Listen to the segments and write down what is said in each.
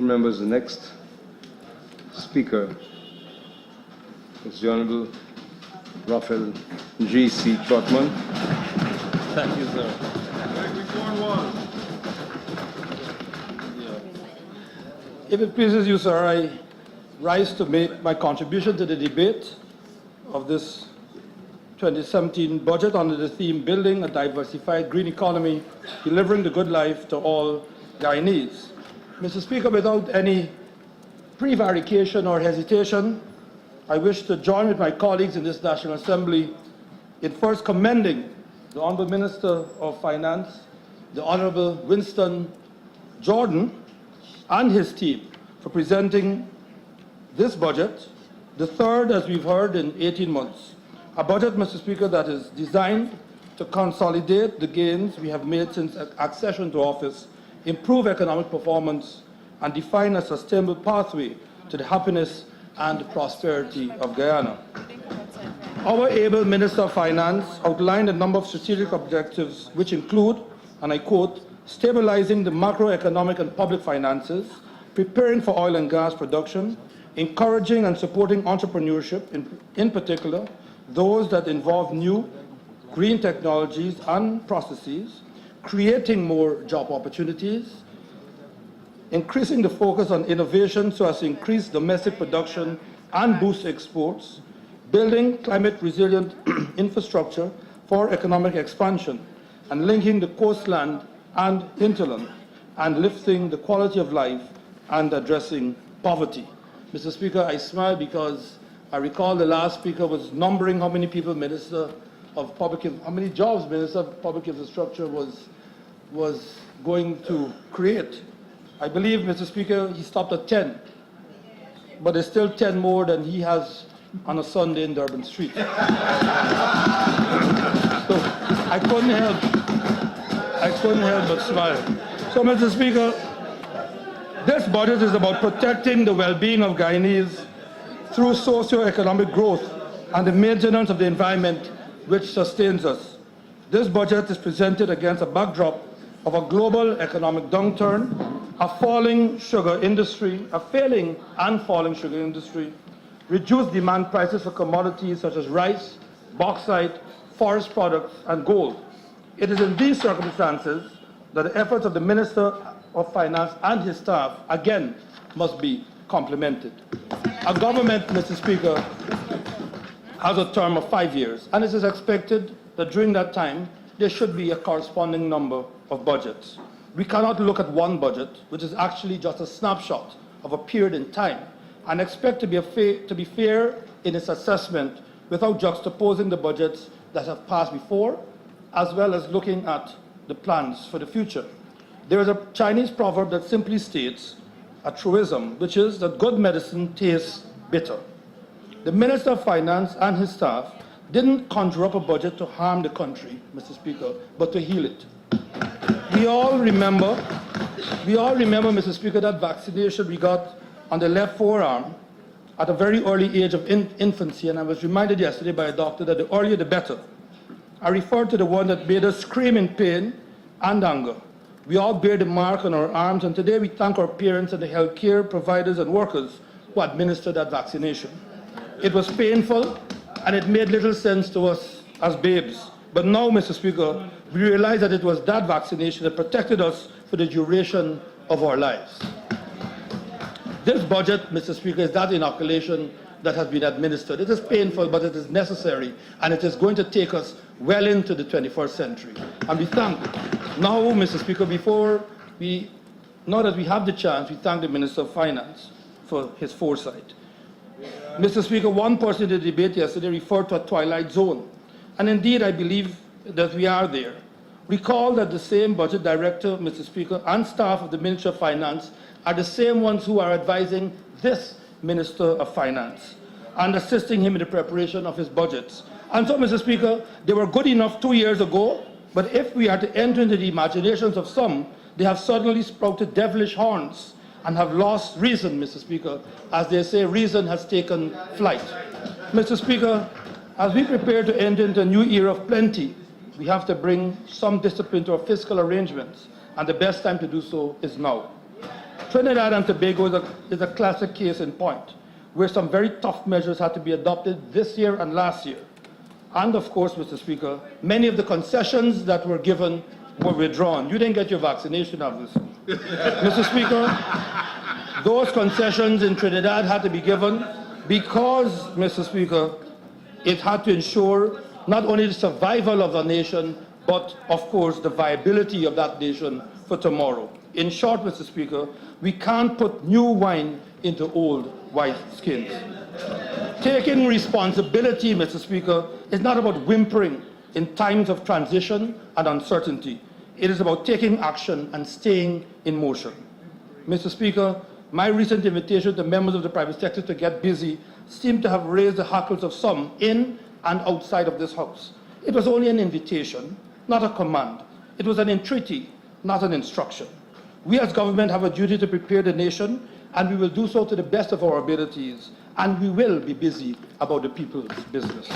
members, the next speaker is the Honorable Raphael G.C. Trotman. Thank you, sir. If it pleases you, sir, I rise to make my contribution to the debate of this 2017 budget under the theme Building a Diversified Green Economy, Delivering the Good Life to All Guyanese. Mr. Speaker, without any prevarication or hesitation, I wish to join with my colleagues in this National Assembly in first commending the Honourable Minister of Finance, the Honourable Winston Jordan, and his team for presenting this budget, the third, as we've heard, in 18 months. A budget, Mr. Speaker, that is designed to consolidate the gains we have made since accession to office, improve economic performance, and define a sustainable pathway to the happiness and prosperity of Guyana. Our able Minister of Finance outlined a number of strategic objectives which include, and I quote, stabilizing the macroeconomic and public finances, preparing for oil and gas production, encouraging and supporting entrepreneurship, in particular, those that involve new green technologies and processes, creating more job opportunities, increasing the focus on innovation so as to increase domestic production and boost exports, building climate-resilient infrastructure for economic expansion, and linking the coastland and hinterland, and lifting the quality of life and addressing poverty. Mr. Speaker, I smile because I recall the last speaker was numbering how many people Minister of Public, how many jobs Minister of Public Infrastructure was going to create. I believe, Mr. Speaker, he stopped at 10, but there's still 10 more than he has on a Sunday in Durban Street. So I couldn't help but smile. So, Mr. Speaker, this budget is about protecting the well-being of Guyanese through socio-economic growth and the maintenance of the environment which sustains us. This budget is presented against a backdrop of a global economic downturn, a failing and falling sugar industry, reduced demand prices for commodities such as rice, bauxite, forest products, and gold. It is in these circumstances that the efforts of the Minister of Finance and his staff, again, must be complemented. A government, Mr. Speaker, has a term of 5 years, and it is expected that during that time, there should be a corresponding number of budgets. We cannot look at one budget, which is actually just a snapshot of a period in time, and expect to be fair in its assessment without juxtaposing the budgets that have passed before, as well as looking at the plans for the future. There is a Chinese proverb that simply states a truism, which is that good medicine tastes bitter. The Minister of Finance and his staff didn't conjure up a budget to harm the country, Mr. Speaker, but to heal it. We all remember, Mr. Speaker, that vaccination we got on the left forearm at a very early age of infancy, and I was reminded yesterday by a doctor that the earlier the better. I referred to the one that made us scream in pain and anger. We all bear the mark on our arms, and today we thank our parents and the healthcare providers and workers who administered that vaccination. It was painful, and it made little sense to us as babes. But now, Mr. Speaker, we realize that it was that vaccination that protected us for the duration of our lives. This budget, Mr. Speaker, is that inoculation that has been administered. It is painful, but it is necessary, and it is going to take us well into the 21st century. And we thank, now, Mr. Speaker, now that we have the chance, we thank the Minister of Finance for his foresight. Mr. Speaker, one person in the debate yesterday referred to a twilight zone, and indeed I believe that we are there. Recall that the same budget director, Mr. Speaker, and staff of the Ministry of Finance are the same ones who are advising this Minister of Finance and assisting him in the preparation of his budgets. And so, Mr. Speaker, they were good enough 2 years ago, but if we are to enter into the imaginations of some, they have suddenly sprouted devilish horns and have lost reason, Mr. Speaker. As they say, reason has taken flight. Mr. Speaker, as we prepare to enter into a new era of plenty, we have to bring some discipline to our fiscal arrangements, and the best time to do so is now. Trinidad and Tobago is a classic case in point, where some very tough measures had to be adopted this year and last year. And of course, Mr. Speaker, many of the concessions that were given were withdrawn. You didn't get your vaccination, obviously. Mr. Speaker, those concessions in Trinidad had to be given because, Mr. Speaker, it had to ensure not only the survival of the nation, but of course the viability of that nation for tomorrow. In short, Mr. Speaker, we can't put new wine into old white skins. Taking responsibility, Mr. Speaker, is not about whimpering in times of transition and uncertainty. It is about taking action and staying in motion. Mr. Speaker, my recent invitation to members of the private sector to get busy seemed to have raised the hackles of some in and outside of this House. It was only an invitation, not a command. It was an entreaty, not an instruction. We as government have a duty to prepare the nation, and we will do so to the best of our abilities, and we will be busy about the people's business.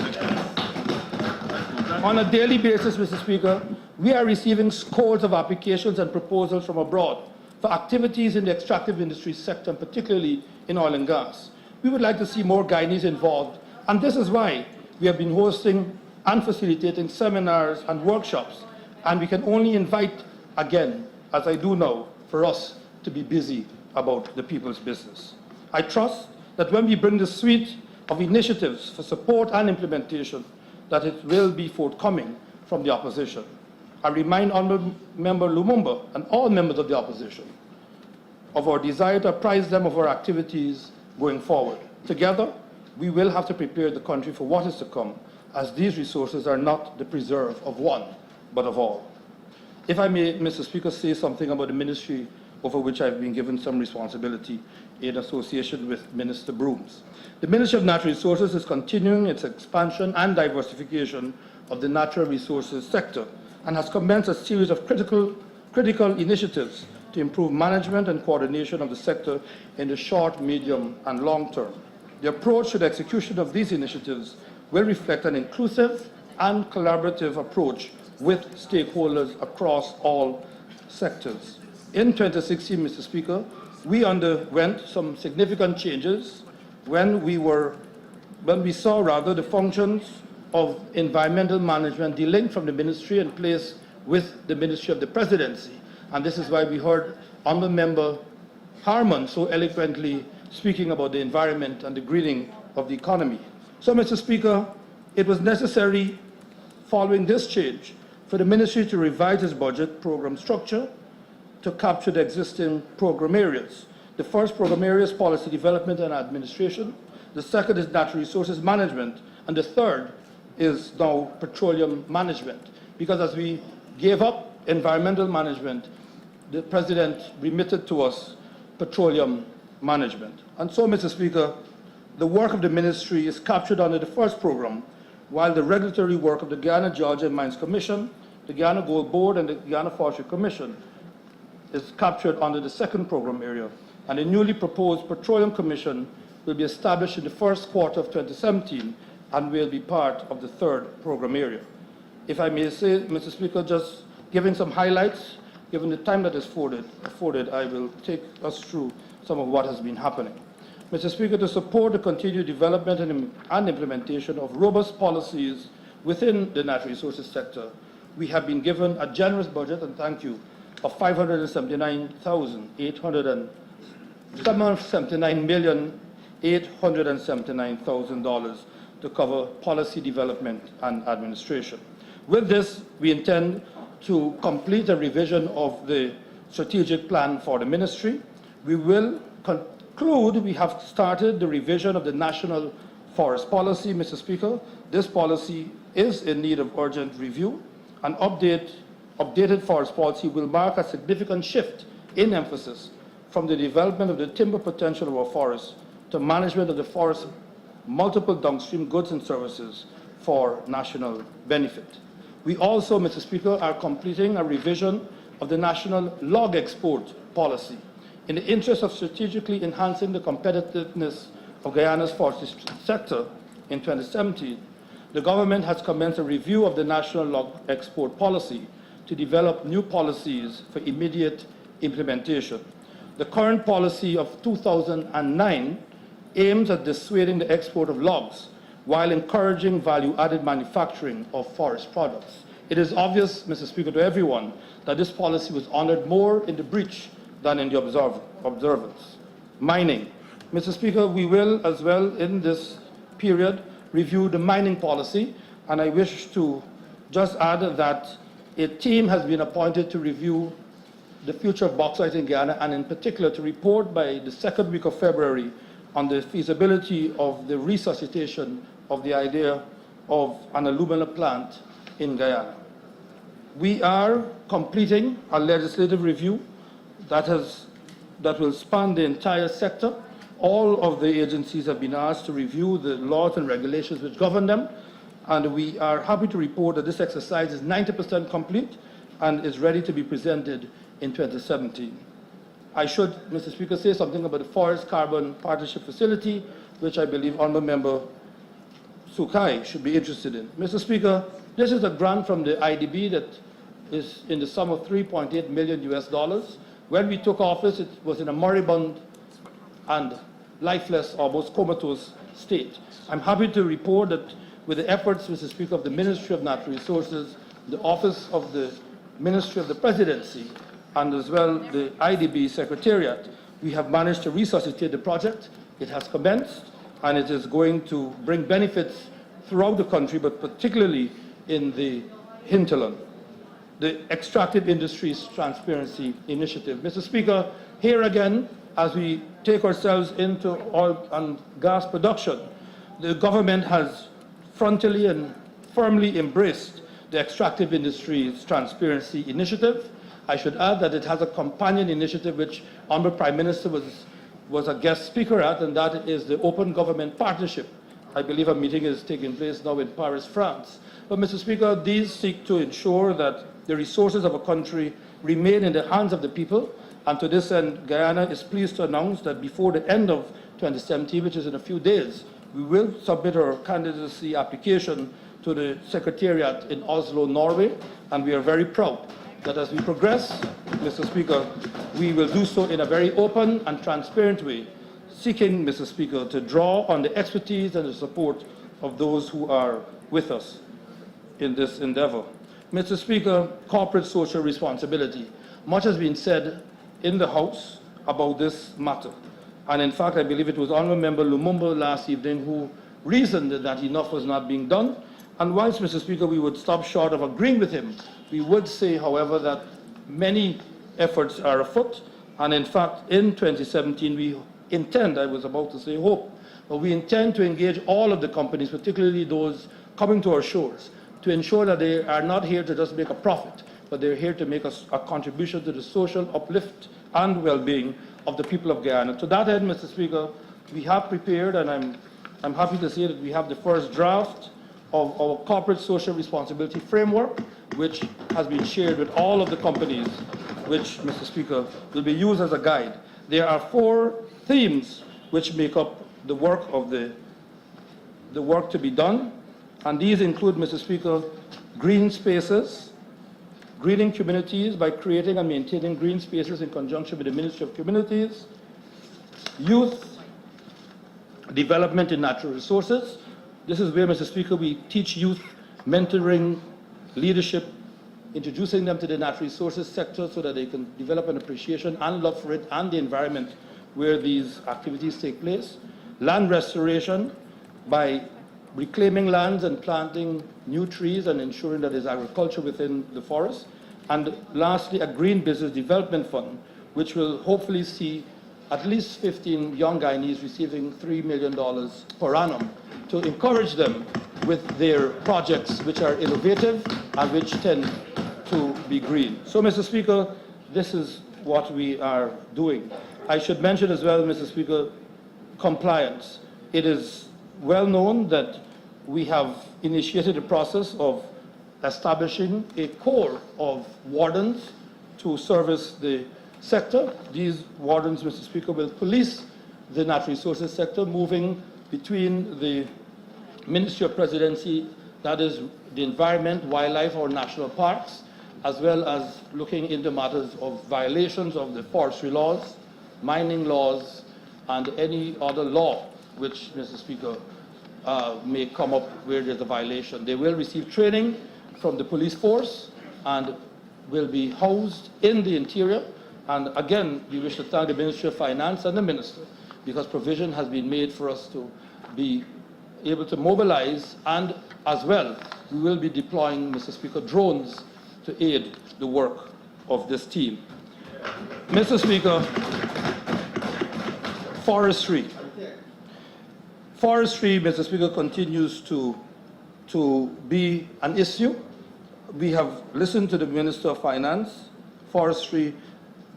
On a daily basis, Mr. Speaker, we are receiving scores of applications and proposals from abroad for activities in the extractive industry sector, and particularly in oil and gas. We would like to see more Guyanese involved, and this is why we have been hosting and facilitating seminars and workshops, and we can only invite again, as I do now, for us to be busy about the people's business. I trust that when we bring the suite of initiatives for support and implementation, that it will be forthcoming from the opposition. I remind Honourable Member Lumumba and all members of the opposition of our desire to apprise them of our activities going forward. Together, we will have to prepare the country for what is to come, as these resources are not the preserve of one, but of all. If I may, Mr. Speaker, say something about the ministry over which I've been given some responsibility in association with Minister Brooms. The Ministry of Natural Resources is continuing its expansion and diversification of the natural resources sector and has commenced a series of critical initiatives to improve management and coordination of the sector in the short, medium, and long term. The approach to the execution of these initiatives will reflect an inclusive and collaborative approach with stakeholders across all sectors. In 2016, Mr. Speaker, we underwent some significant changes when we saw the functions of environmental management delinked from the ministry and placed with the Ministry of the Presidency. And this is why we heard Honourable Member Harman so eloquently speaking about the environment and the greening of the economy. So, Mr. Speaker, it was necessary, following this change, for the ministry to revise its budget program structure to capture the existing program areas. The first program area is policy development and administration. The second is natural resources management. And the third is now petroleum management. Because as we gave up environmental management, the President remitted to us petroleum management. And so, Mr. Speaker, the work of the ministry is captured under the first program, while the regulatory work of the Guyana Geology and Mines Commission, the Guyana Gold Board, and the Guyana Forestry Commission is captured under the second program area. And a newly proposed Petroleum Commission will be established in the first quarter of 2017 and will be part of the third program area. If I may say, Mr. Speaker, just giving some highlights, given the time that is afforded, I will take us through some of what has been happening. Mr. Speaker, to support the continued development and implementation of robust policies within the natural resources sector, we have been given a generous budget, and thank you, of $779,879,000 to cover policy development and administration. With this, we intend to complete a revision of the strategic plan for the ministry. We will conclude, we have started the revision of the National Forest Policy, Mr. Speaker. This policy is in need of urgent review. An updated forest policy will mark a significant shift in emphasis from the development of the timber potential of our forests to management of the forest's multiple downstream goods and services for national benefit. We also, Mr. Speaker, are completing a revision of the national log export policy. In the interest of strategically enhancing the competitiveness of Guyana's forestry sector in 2017, the government has commenced a review of the national log export policy to develop new policies for immediate implementation. The current policy of 2009 aims at dissuading the export of logs while encouraging value-added manufacturing of forest products. It is obvious, Mr. Speaker, to everyone that this policy was honored more in the breach than in the observance. Mining. Mr. Speaker, we will as well in this period review the mining policy, and I wish to just add that a team has been appointed to review the future of bauxite in Guyana, and in particular to report by the second week of February on the feasibility of the resuscitation of the idea of an alumina plant in Guyana. We are completing a legislative review that will span the entire sector. All of the agencies have been asked to review the laws and regulations which govern them, and we are happy to report that this exercise is 90% complete and is ready to be presented in 2017. I should, Mr. Speaker, say something about the Forest Carbon Partnership Facility, which I believe Honourable Member Sukai should be interested in. Mr. Speaker, this is a grant from the IDB that is in the sum of $3.8 million US. When we took office, it was in a moribund and lifeless, almost comatose state. I'm happy to report that with the efforts, Mr. Speaker, of the Ministry of Natural Resources, the Office of the Ministry of the Presidency, and as well the IDB Secretariat, we have managed to resuscitate the project. It has commenced, and it is going to bring benefits throughout the country, but particularly in the hinterland. The Extractive Industries Transparency Initiative. Mr. Speaker, here again, as we take ourselves into oil and gas production, the government has frontally and firmly embraced the Extractive Industries Transparency Initiative. I should add that it has a companion initiative which Honourable Prime Minister was a guest speaker at, and that is the Open Government Partnership. I believe a meeting is taking place now in Paris, France. But, Mr. Speaker, these seek to ensure that the resources of a country remain in the hands of the people, and to this end, Guyana is pleased to announce that before the end of 2017, which is in a few days, we will submit our candidacy application to the Secretariat in Oslo, Norway, and we are very proud that as we progress, Mr. Speaker, we will do so in a very open and transparent way, seeking, Mr. Speaker, to draw on the expertise and the support of those who are with us in this endeavor. Mr. Speaker, corporate social responsibility. Much has been said in the House about this matter. And in fact, I believe it was Honourable Member Lumumba last evening who reasoned that enough was not being done. And whilst, Mr. Speaker, we would stop short of agreeing with him, we would say, however, that many efforts are afoot. And in fact, in 2017, we intend, I was about to say hope, but we intend to engage all of the companies, particularly those coming to our shores, to ensure that they are not here to just make a profit, but they're here to make a contribution to the social uplift and well-being of the people of Guyana. To that end, Mr. Speaker, we have prepared, and I'm happy to say that we have the first draft of our corporate social responsibility framework, which has been shared with all of the companies, which, Mr. Speaker, will be used as a guide. There are 4 themes which make up the work of the work to be done, and these include, Mr. Speaker, green spaces, greening communities by creating and maintaining green spaces in conjunction with the Ministry of Communities, youth development in natural resources. This is where, Mr. Speaker, we teach youth mentoring, leadership, introducing them to the natural resources sector so that they can develop an appreciation and love for it and the environment where these activities take place. Land restoration by reclaiming lands and planting new trees and ensuring that there's agriculture within the forest. And lastly, a green business development fund, which will hopefully see at least 15 young Guyanese receiving $3 million per annum to encourage them with their projects which are innovative and which tend to be green. So, Mr. Speaker, this is what we are doing. I should mention as well, Mr. Speaker, compliance. It is well known that we have initiated a process of establishing a corps of wardens to service the sector. These wardens, Mr. Speaker, will police the natural resources sector, moving between the Ministry of Presidency, that is the environment, wildlife, or national parks, as well as looking into matters of violations of the forestry laws, mining laws, and any other law which, Mr. Speaker, may come up where there's a violation. They will receive training from the police force and will be housed in the interior. And again, we wish to thank the Ministry of Finance and the Minister, because provision has been made for us to be able to mobilize, and as well, we will be deploying, Mr. Speaker, drones to aid the work of this team. Mr. Speaker, forestry. Forestry, Mr. Speaker, continues to be an issue. We have listened to the Minister of Finance. Forestry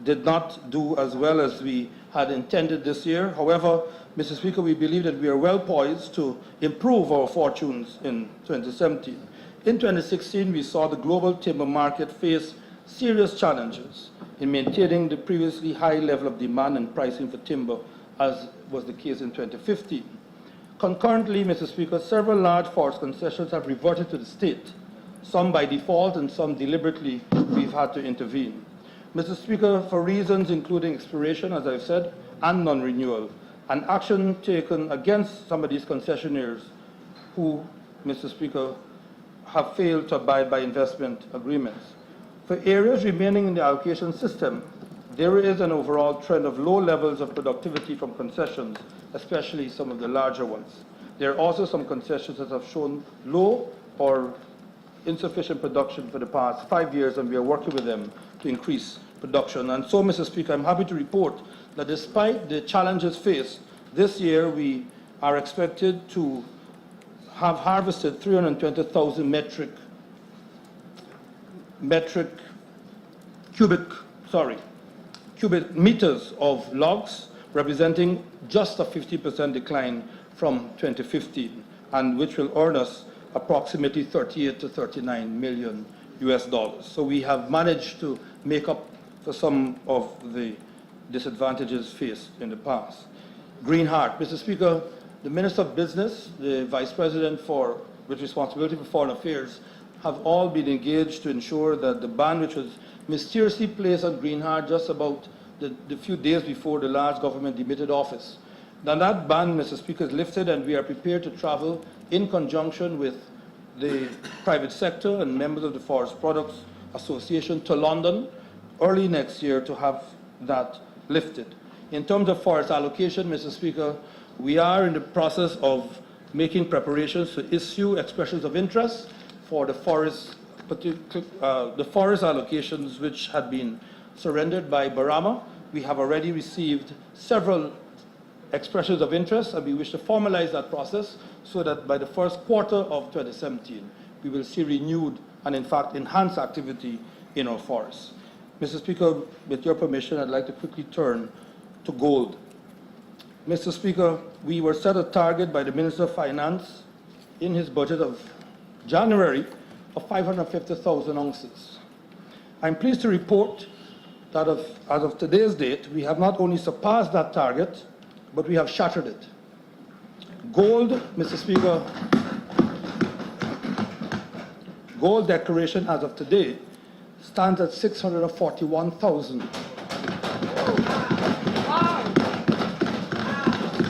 did not do as well as we had intended this year. However, Mr. Speaker, we believe that we are well poised to improve our fortunes in 2017. In 2016, we saw the global timber market face serious challenges in maintaining the previously high level of demand and pricing for timber, as was the case in 2015. Concurrently, Mr. Speaker, several large forest concessions have reverted to the state, some by default and some deliberately we've had to intervene. Mr. Speaker, for reasons including expiration, as I've said, and non-renewal, and action taken against some of these concessionaires who, Mr. Speaker, have failed to abide by investment agreements. For areas remaining in the allocation system, there is an overall trend of low levels of productivity from concessions, especially some of the larger ones. There are also some concessions that have shown low or insufficient production for the past 5 years, and we are working with them to increase production. And so, Mr. Speaker, I'm happy to report that despite the challenges faced, this year we are expected to have harvested 320,000 cubic meters of logs, representing just a 50% decline from 2015, and which will earn us approximately 38 to 39 million US dollars. So we have managed to make up for some of the disadvantages faced in the past. Green Heart. Mr. Speaker, the Minister of Business, the Vice President with responsibility for foreign affairs, have all been engaged to ensure that the ban which was mysteriously placed on Green Heart just about the few days before the last government demitted office, that ban, Mr. Speaker, is lifted, and we are prepared to travel in conjunction with the private sector and members of the Forest Products Association to London early next year to have that lifted. In terms of forest allocation, Mr. Speaker, we are in the process of making preparations to issue expressions of interest for the forest allocations which had been surrendered by Barama. We have already received several expressions of interest, and we wish to formalize that process so that by the first quarter of 2017, we will see renewed and, in fact, enhanced activity in our forests. Mr. Speaker, with your permission, I'd like to quickly turn to gold. Mr. Speaker, we were set a target by the Minister of Finance in his budget of January of 550,000 ounces. I'm pleased to report that as of today's date, we have not only surpassed that target, but we have shattered it. Gold, Mr. Speaker, gold declaration as of today stands at 641,000.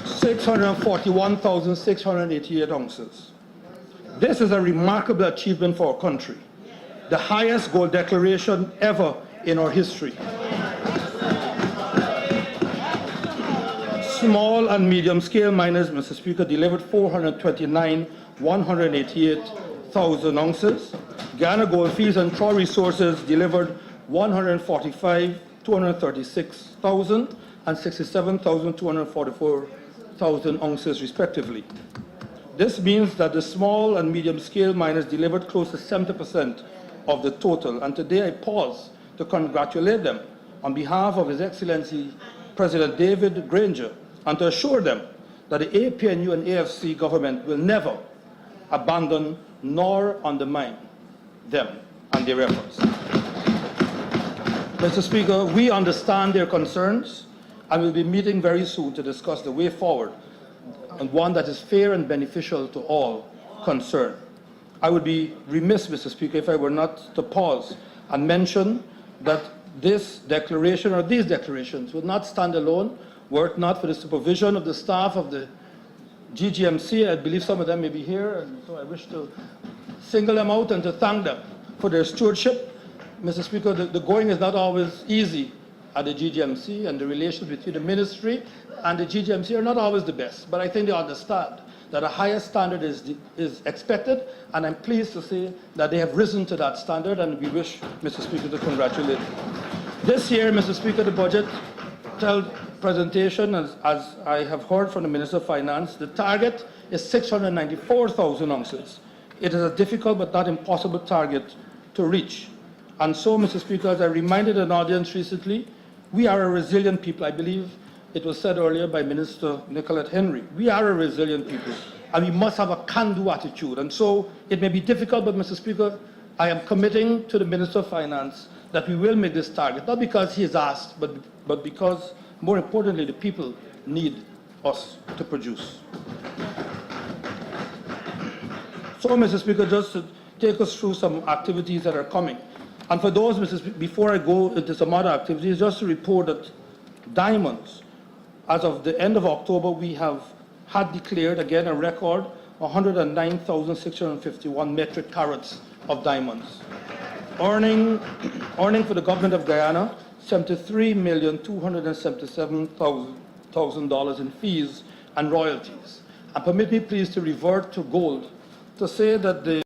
641,688 ounces. This is a remarkable achievement for our country, the highest gold declaration ever in our history. Small and medium scale miners, Mr. Speaker, delivered 188,000 ounces. Ghana Goldfields and Troy Resources delivered 236,000 and 67,244,000 ounces respectively. This means that the small and medium scale miners delivered close to 70% of the total, and today I pause to congratulate them on behalf of His Excellency President David Granger, and to assure them that the APNU and AFC government will never abandon nor undermine them and their efforts. Mr. Speaker, we understand their concerns and will be meeting very soon to discuss the way forward, and one that is fair and beneficial to all concerned. I would be remiss, Mr. Speaker, if I were not to pause and mention that this declaration or these declarations would not stand alone were it not for the supervision of the staff of the GGMC. I believe some of them may be here, and so I wish to single them out and to thank them for their stewardship. Mr. Speaker, the going is not always easy at the GGMC, and the relations between the ministry and the GGMC are not always the best, but I think they understand that a higher standard is expected, and I'm pleased to say that they have risen to that standard, and we wish, Mr. Speaker, to congratulate them. This year, Mr. Speaker, the budget presentation, as I have heard from the Minister of Finance, the target is 694,000 ounces. It is a difficult but not impossible target to reach. And so, Mr. Speaker, as I reminded an audience recently, we are a resilient people. I believe it was said earlier by Minister Nicolette Henry. We are a resilient people, and we must have a can-do attitude. And so it may be difficult, but Mr. Speaker, I am committing to the Minister of Finance that we will make this target, not because he has asked, but because, more importantly, the people need us to produce. So, Mr. Speaker, just to take us through some activities that are coming. And for those, Mr. Speaker, before I go into some other activities, just to report that diamonds, as of the end of October, we had declared, again, a record 109,651 metric carats of diamonds, earning for the government of Guyana $73,277,000 in fees and royalties. And permit me, please, to revert to gold, to say that the